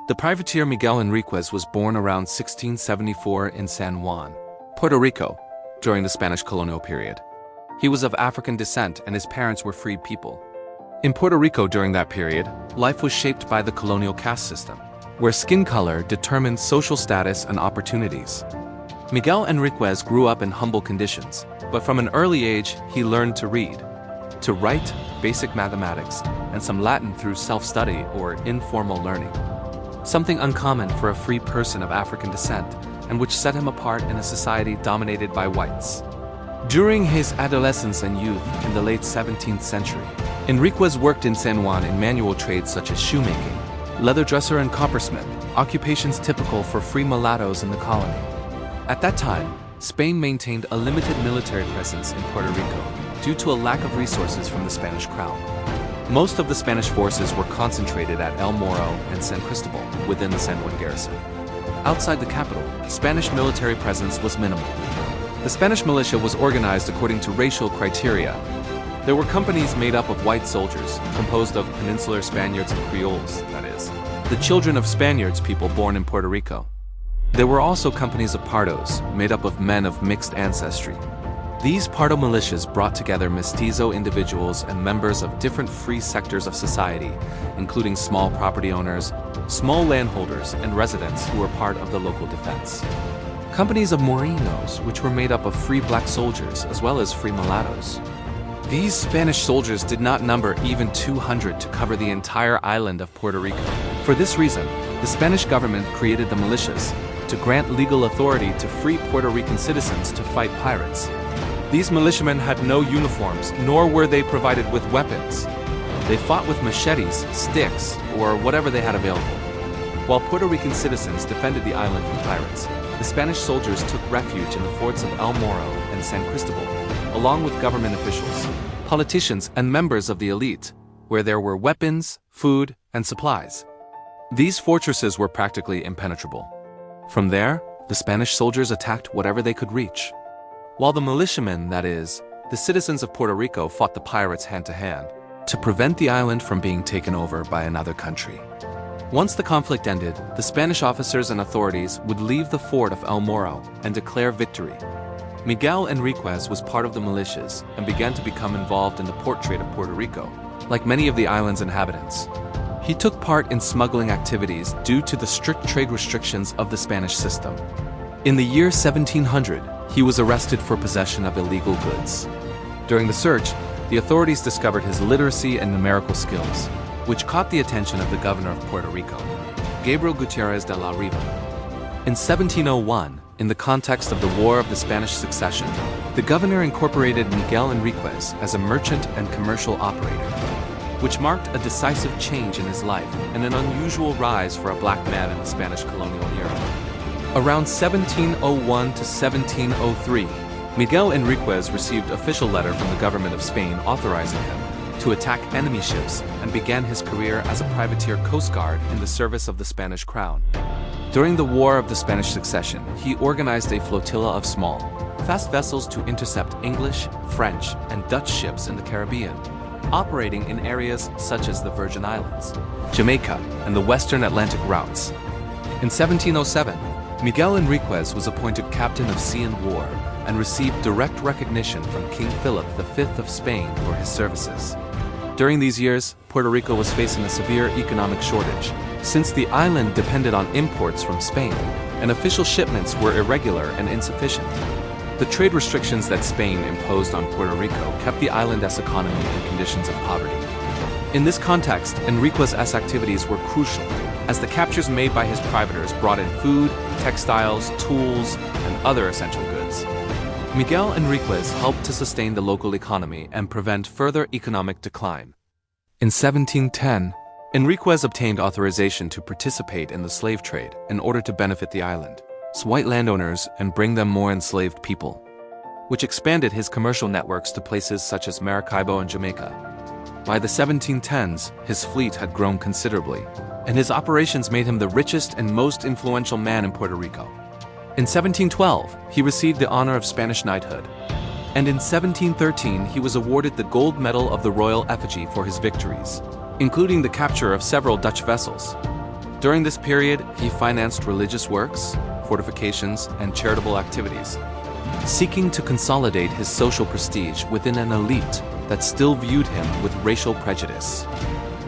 The privateer Miguel Enriquez was born around 1674 in San Juan, Puerto Rico, during the Spanish colonial period. He was of African descent and his parents were freed people. In Puerto Rico during that period, life was shaped by the colonial caste system, where skin color determined social status and opportunities. Miguel Enriquez grew up in humble conditions, but from an early age he learned to read, to write, basic mathematics, and some Latin through self-study or informal learning. Something uncommon for a free person of African descent, and which set him apart in a society dominated by whites. During his adolescence and youth in the late 17th century, Enriquez worked in San Juan in manual trades such as shoemaking, leather dresser and coppersmith, occupations typical for free mulattoes in the colony. At that time, Spain maintained a limited military presence in Puerto Rico due to a lack of resources from the Spanish crown. Most of the Spanish forces were concentrated at El Morro and San Cristobal within the San Juan garrison. Outside the capital, Spanish military presence was minimal. The Spanish militia was organized according to racial criteria. There were companies made up of white soldiers, composed of peninsular Spaniards and Creoles, that is, the children of Spaniards people born in Puerto Rico. There were also companies of pardos, made up of men of mixed ancestry. These pardo militias brought together mestizo individuals and members of different free sectors of society, including small property owners, small landholders, and residents who were part of the local defense. Companies of morenos, which were made up of free black soldiers as well as free mulattoes. These Spanish soldiers did not number even 200 to cover the entire island of Puerto Rico. For this reason, the Spanish government created the militias to grant legal authority to free Puerto Rican citizens to fight pirates. These militiamen had no uniforms, nor were they provided with weapons. They fought with machetes, sticks, or whatever they had available. While Puerto Rican citizens defended the island from pirates, the Spanish soldiers took refuge in the forts of El Morro and San Cristobal, along with government officials, politicians, and members of the elite, where there were weapons, food, and supplies. These fortresses were practically impenetrable. From there, the Spanish soldiers attacked whatever they could reach. While the militiamen, that is, the citizens of Puerto Rico, fought the pirates hand-to-hand to prevent the island from being taken over by another country. Once the conflict ended, the Spanish officers and authorities would leave the fort of El Morro and declare victory. Miguel Enriquez was part of the militias and began to become involved in the port trade of Puerto Rico, like many of the island's inhabitants. He took part in smuggling activities due to the strict trade restrictions of the Spanish system. In the year 1700, he was arrested for possession of illegal goods. During the search, the authorities discovered his literacy and numerical skills, which caught the attention of the governor of Puerto Rico, Gabriel Gutierrez de la Riva. In 1701, in the context of the War of the Spanish Succession, the governor incorporated Miguel Enriquez as a merchant and commercial operator, which marked a decisive change in his life and an unusual rise for a black man in the Spanish colonial era. Around 1701 to 1703, Miguel Enriquez received official letter from the government of Spain authorizing him to attack enemy ships and began his career as a privateer coast guard in the service of the Spanish crown. During the War of the Spanish Succession, he organized a flotilla of small, fast vessels to intercept English, French, and Dutch ships in the Caribbean, operating in areas such as the Virgin Islands, Jamaica, and the Western Atlantic routes. In 1707, Miguel Enriquez was appointed captain of sea and war and received direct recognition from King Philip V of Spain for his services. During these years, Puerto Rico was facing a severe economic shortage, since the island depended on imports from Spain, and official shipments were irregular and insufficient. The trade restrictions that Spain imposed on Puerto Rico kept the island's economy in conditions of poverty. In this context, Enriquez's activities were crucial, as the captures made by his privateers brought in food, textiles, tools, and other essential goods. Miguel Enriquez helped to sustain the local economy and prevent further economic decline. In 1710, Enriquez obtained authorization to participate in the slave trade in order to benefit the island's white landowners and bring them more enslaved people, which expanded his commercial networks to places such as Maracaibo and Jamaica. By the 1710s, his fleet had grown considerably, and his operations made him the richest and most influential man in Puerto Rico. In 1712, he received the honor of Spanish knighthood, and in 1713 he was awarded the gold medal of the royal effigy for his victories, including the capture of several Dutch vessels. During this period, he financed religious works, fortifications, and charitable activities, seeking to consolidate his social prestige within an elite that still viewed him with racial prejudice.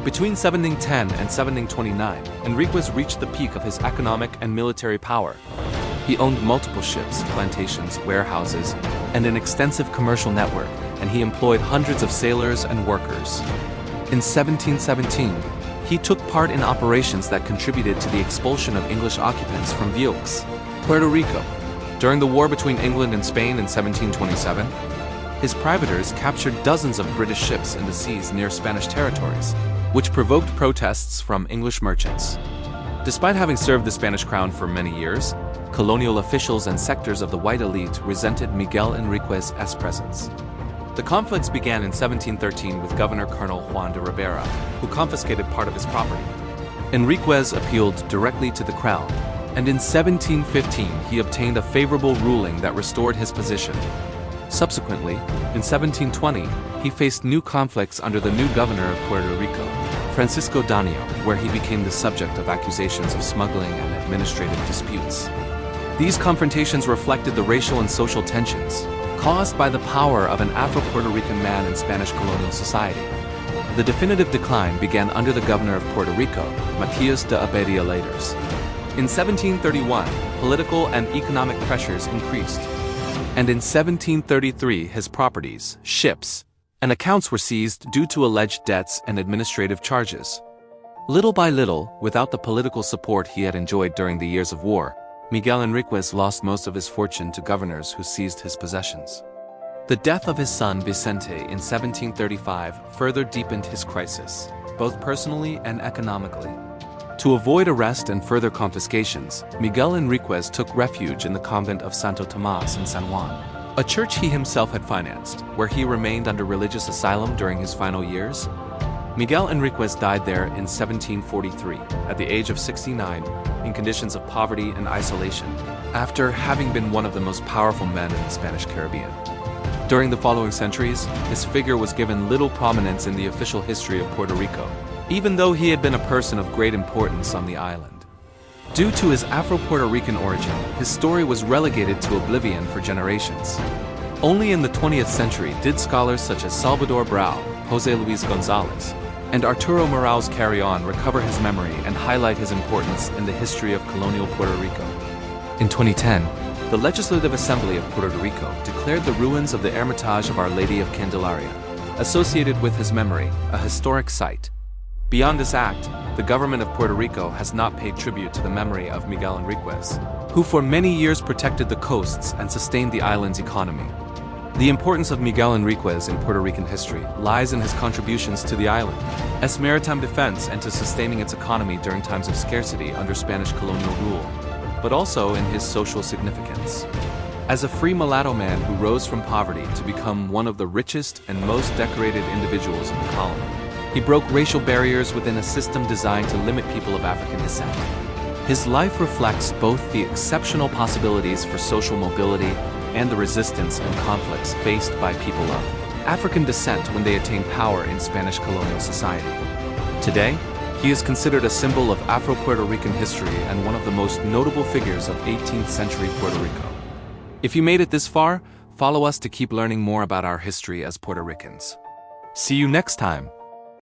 Between 1710 and 1729, Enriquez reached the peak of his economic and military power. He owned multiple ships, plantations, warehouses, and an extensive commercial network, and he employed hundreds of sailors and workers. In 1717, he took part in operations that contributed to the expulsion of English occupants from Vaux, Puerto Rico. During the war between England and Spain in 1727, his privateers captured dozens of British ships in the seas near Spanish territories, which provoked protests from English merchants. Despite having served the Spanish crown for many years, colonial officials and sectors of the white elite resented Miguel Enriquez's presence. The conflicts began in 1713 with Governor Colonel Juan de Ribera, who confiscated part of his property. Enriquez appealed directly to the crown, and in 1715 he obtained a favorable ruling that restored his position. Subsequently, in 1720, he faced new conflicts under the new governor of Puerto Rico, Francisco Danio, where he became the subject of accusations of smuggling and administrative disputes. These confrontations reflected the racial and social tensions caused by the power of an Afro-Puerto Rican man in Spanish colonial society. The definitive decline began under the governor of Puerto Rico, Matias de Abadia Laters. In 1731, political and economic pressures increased, and in 1733 his properties, ships, and accounts were seized due to alleged debts and administrative charges. Little by little, without the political support he had enjoyed during the years of war, Miguel Enriquez lost most of his fortune to governors who seized his possessions. The death of his son Vicente in 1735 further deepened his crisis, both personally and economically. To avoid arrest and further confiscations, Miguel Enriquez took refuge in the convent of Santo Tomás in San Juan, a church he himself had financed, where he remained under religious asylum during his final years. Miguel Enriquez died there in 1743, at the age of 69, in conditions of poverty and isolation, after having been one of the most powerful men in the Spanish Caribbean. During the following centuries, his figure was given little prominence in the official history of Puerto Rico, even though he had been a person of great importance on the island. Due to his Afro-Puerto Rican origin, his story was relegated to oblivion for generations. Only in the 20th century did scholars such as Salvador Brau, José Luis González, and Arturo Morales Carrion recover his memory and highlight his importance in the history of colonial Puerto Rico. In 2010, the Legislative Assembly of Puerto Rico declared the ruins of the Hermitage of Our Lady of Candelaria, associated with his memory, a historic site. Beyond this act, the government of Puerto Rico has not paid tribute to the memory of Miguel Enriquez, who for many years protected the coasts and sustained the island's economy. The importance of Miguel Enriquez in Puerto Rican history lies in his contributions to the island's maritime defense and to sustaining its economy during times of scarcity under Spanish colonial rule, but also in his social significance. As a free mulatto man who rose from poverty to become one of the richest and most decorated individuals in the colony, he broke racial barriers within a system designed to limit people of African descent. His life reflects both the exceptional possibilities for social mobility and the resistance and conflicts faced by people of African descent when they attained power in Spanish colonial society. Today, he is considered a symbol of Afro-Puerto Rican history and one of the most notable figures of 18th century Puerto Rico. If you made it this far, follow us to keep learning more about our history as Puerto Ricans. See you next time.